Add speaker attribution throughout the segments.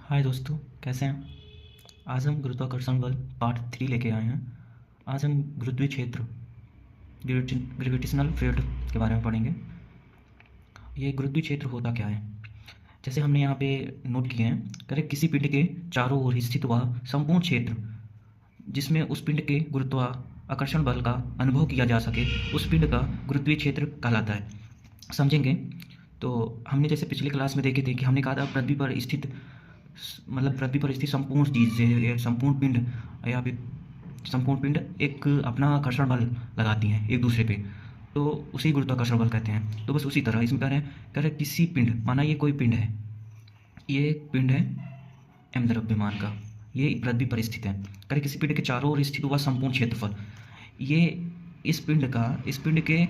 Speaker 1: हाय दोस्तों, कैसे हैं। आज हम गुरुत्वाकर्षण बल पार्ट 3 लेके आए हैं। आज हम गुरुत्वीय क्षेत्र ग्रेविटेशनल फील्ड के बारे में पढ़ेंगे। ये गुरुत्वीय क्षेत्र होता क्या है, जैसे हमने यहाँ पे नोट किए हैं। करें किसी पिंड के चारों ओर स्थित वह संपूर्ण क्षेत्र जिसमें उस पिंड के गुरुत्वाकर्षण बल का अनुभव किया जा सके, उस पिंड का गुरुत्वीय क्षेत्र कहलाता है। समझेंगे तो हमने जैसे पिछली क्लास में देखे थे कि हमने कहा था पृथ्वी पर स्थित पृथ्वी पर स्थित संपूर्ण चीज़ ये संपूर्ण पिंड या फिर संपूर्ण पिंड एक अपना आकर्षण बल लगाती हैं एक दूसरे पे, तो उसी गुरुत्वाकर्षण बल कहते हैं। तो बस उसी तरह इसमें कह रहे हैं किसी पिंड, माना ये कोई पिंड है, ये एक पिंड है एम द्रव्यमान का, ये पृथ्वी पर स्थित है। कह रहे किसी पिंड के चारों ओर स्थित हुआ संपूर्ण क्षेत्रफल, ये इस पिंड के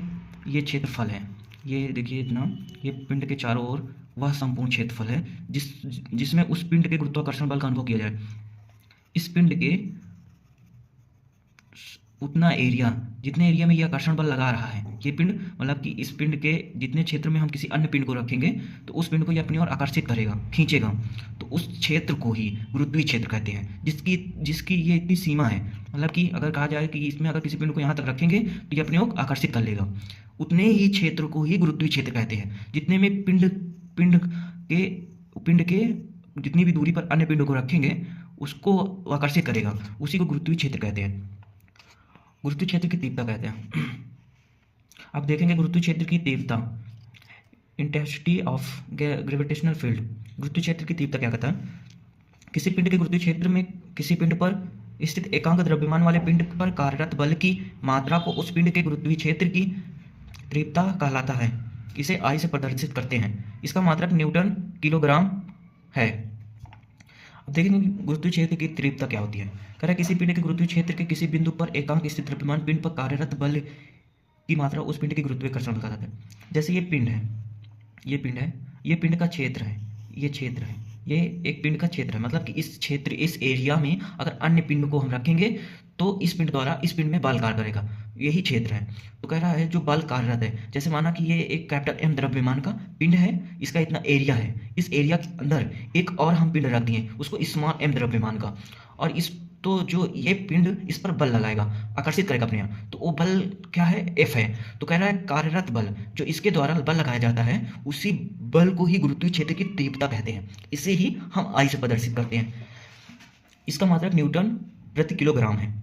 Speaker 1: ये क्षेत्रफल है। ये देखिए इतना, ये पिंड के चारों ओर वह संपूर्ण क्षेत्रफल है जिसमें उस पिंड के गुरुत्वाकर्षण बल का अनुभव किया जाए। इस पिंड के उतना एरिया, जितने एरिया में ये आकर्षण बल लगा रहा है ये पिंड, मतलब कि इस पिंड के जितने क्षेत्र में हम किसी अन्य पिंड को रखेंगे तो उस पिंड को ये अपनी ओर आकर्षित करेगा, खींचेगा, तो उस क्षेत्र को ही गुरुत्वीय क्षेत्र कहते हैं, जिसकी ये इतनी सीमा है। मतलब कि अगर कहा जाए कि इसमें अगर किसी पिंड को यहाँ तक रखेंगे तो ये अपनी ओर आकर्षित कर लेगा, उतने ही क्षेत्र को ही गुरुत्वीय क्षेत्र कहते हैं। जितने में पिंड के जितनी भी दूरी पर अन्य पिंड को रखेंगे उसको आकर्षित करेगा, उसी को गुरुत्वीय क्षेत्र कहते हैं। गुरुत्वीय क्षेत्र की तीव्रता कहते हैं। अब देखेंगे गुरुत्वीय क्षेत्र की तीव्रता, इंटेंसिटी ऑफ ग्रेविटेशनल फील्ड। गुरुत्वीय क्षेत्र की तीव्रता क्या कहता है, किसी पिंड के गुरुत्वीय क्षेत्र में किसी पिंड पर स्थित एकांक द्रव्यमान वाले पिंड पर कार्यरत बल की मात्रा को उस पिंड के गुरुत्वीय क्षेत्र की तीव्रता कहलाता है। इसे आई से प्रदर्शित करते हैं, इसका मात्रक न्यूटन किलोग्राम है। अब देखेंगे गुरुत्वीय क्षेत्र की तीव्रता क्या होती है। कह रहा है किसी पिंड के गुरुत्वीय क्षेत्र के किसी बिंदु पर एकांक स्थित द्रव्यमान पिंड पर कार्यरत बल की मात्रा उस पिंड के गुरुत्वाकर्षण बल कहलाता है। जैसे ये पिंड है, ये पिंड का क्षेत्र है, ये एक पिंड का क्षेत्र है, मतलब कि इस एरिया में अगर अन्य पिंड को हम रखेंगे तो इस पिंड द्वारा इस पिंड में बल कार्य करेगा, यही क्षेत्र है। तो कह रहा है जो बल कार्यरत है, जैसे माना कि ये एक कैपिटल एम द्रव्यमान का पिंड है, इसका इतना एरिया है, इस एरिया के अंदर एक और हम पिंड रख दिए उसको स्मॉल एम द्रव्यमान का, और इस तो जो ये पिंड इस पर बल लगाएगा, आकर्षित करेगा अपने यहाँ, तो वो बल क्या है, एफ है। तो कह रहा है कार्यरत बल जो इसके द्वारा बल लगाया जाता है उसी बल को ही गुरुत्वीय क्षेत्र की तीव्रता कहते हैं, इसे ही हम आई से प्रदर्शित करते हैं। इसका मात्रक न्यूटन प्रति किलोग्राम है।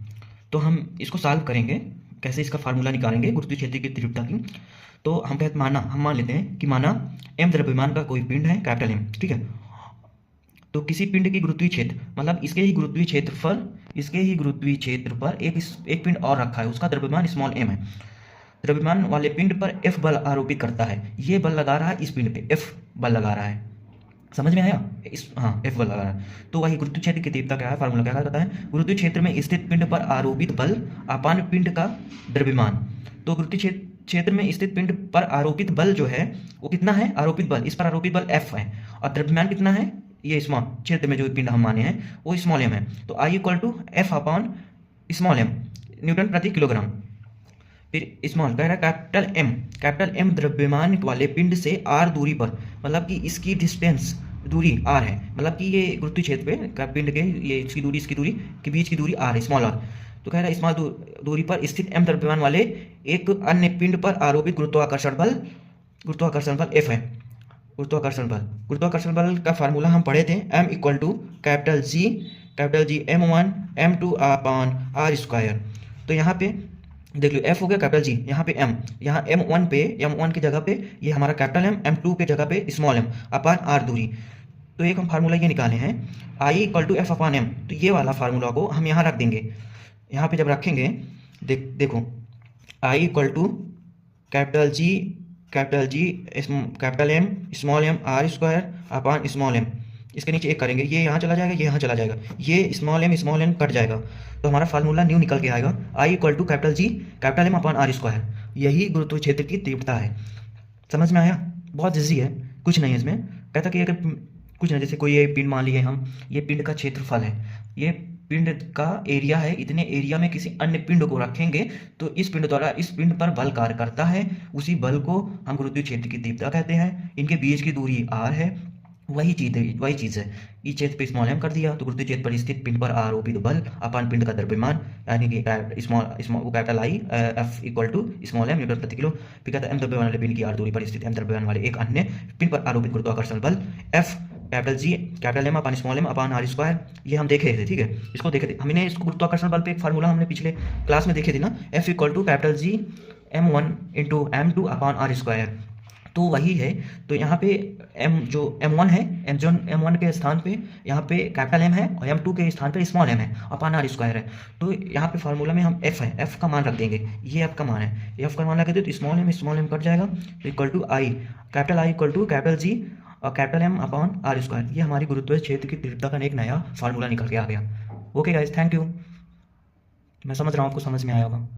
Speaker 1: तो हम इसको सॉल्व करेंगे, कैसे इसका फार्मूला निकालेंगे गुरुत्वीय क्षेत्र की तीव्रता की। तो हम मान लेते हैं कि माना एम द्रव्यमान का कोई पिंड है, कैपिटल एम, ठीक है। तो किसी पिंड की गुरुत्वीय क्षेत्र, मतलब इसके ही गुरुत्वीय क्षेत्र पर एक पिंड और रखा है, उसका द्रव्यमान स्मॉल एम है। द्रव्यमान वाले पिंड पर एफ बल आरोपित करता है, ये बल लगा रहा है इस पिंड पे, एफ बल लगा रहा है, समझ में आया। एफ बल लगा रहा है। तो वही गुरुत्वीय क्षेत्र की तीव्रता क्या है, फार्मूला क्या कहता है, गुरुत्वीय क्षेत्र में स्थित पिंड पर आरोपित बल अपान पिंड का द्रव्यमान। तो गुरुत्वीय क्षेत्र में स्थित पिंड पर आरोपित बल जो है वो कितना है, आरोपित बल, इस पर आरोपित बल एफ है, और द्रव्यमान कितना है, ये स्मॉल क्षेत्र में जो पिंड हम माने हैं वो स्मॉल एम है। तो I equal to F upon small M, Newton प्रति किलोग्राम। फिर स्मॉल कह रहा है कैपिटल एम द्रव्यमान वाले पिंड से आर दूरी पर, मतलब कि इसकी डिस्टेंस दूरी आर है, मतलब कि ये गुरुत्वीय क्षेत्र पे पिंड के ये इसकी दूरी के बीच की दूरी आर है, स्मॉल आर। तो कह रहा है स्मॉल दूरी पर स्थित एम द्रव्यमान वाले एक अन्य पिंड पर आरोपित गुरुत्वाकर्षण बल एफ है। गुरुत्वाकर्षण बल का फार्मूला हम पढ़े थे, m equal to capital G m1 m2 upon are square. तो यहाँ पे देख लो f हो गया कैपिटल जी, यहाँ पे m, यहाँ m1 की जगह पे ये हमारा कैपिटल m, m2 के जगह पे स्मॉल m अपॉन आर दूरी। तो एक हम फार्मूला ये निकाले हैं I equal to F upon m, तो ये वाला फार्मूला को हम यहाँ रख देंगे। यहाँ पे जब रखेंगे देखो I equal to capital G capital M small m r square upon small m, इसके नीचे एक करेंगे, ये यहाँ चला जाएगा, ये यहाँ चला जाएगा, ये स्मॉल एम कट जाएगा, तो हमारा फार्मूला न्यू निकल के आएगा I equal to capital M upon are square. यही गुरुत्वीय क्षेत्र की तीव्रता है। समझ में आया, बहुत ईजी है, कुछ नहीं है इसमें। कहता कि अगर कुछ नहीं, जैसे कोई ये पिंड मान लिए हम, ये पिंड का क्षेत्रफल है, ये पिंड का एरिया है, इतने एरिया में किसी अन्य पिंड को रखेंगे तो इस पिंड द्वारा इस पिंड पर बल कार्य करता है, उसी बल को हम गुरुत्वीय क्षेत्र की तीव्रता कहते हैं। इनके बीच की दूरी r है, वही चीज़ है। ई छेद पे स्मॉल एम कर दिया तो गुरुत्वीय छेद पर स्थित पिंड पर आरोपित बल अपान पिंड का द्रव्यमान, यानी कि small capital I F equal to small M Newton प्रति किलो। फिर कहता है एम द्रव्यमान वाले पिंड की आर दूरी पर स्थित एम द्रव्यमान वाले एक अन्य पिंड पर आरोपित गुरुत्वाकर्षण बल F capital G capital M upon small m upon are square. ये हम देखे थे, ठीक है, इसको देखे थे हमने। इसको गुरुत्वाकर्षण बल पे एक फार्मूला हमने पिछले क्लास में देखे थे ना, F equal to capital G m1 into m2 upon are square. तो वही है। तो यहाँ पे जो m1 है, m1 के स्थान पे यहाँ पे कैपिटल M है और m2 के स्थान पे स्मॉल m है अपान आर स्क्वायर है। तो यहाँ पे फार्मूला में हम f है, f का मान रख देंगे, ये f का मान है, f का मान रख देते तो स्मॉल m कट जाएगा तो equal to I equal to capital G और capital M upon are square. ये हमारी गुरुत्वीय क्षेत्र की तीव्रता का एक नया फार्मूला निकल के आ गया। Okay guys, thank you. मैं समझ रहा हूँ आपको समझ में आया होगा।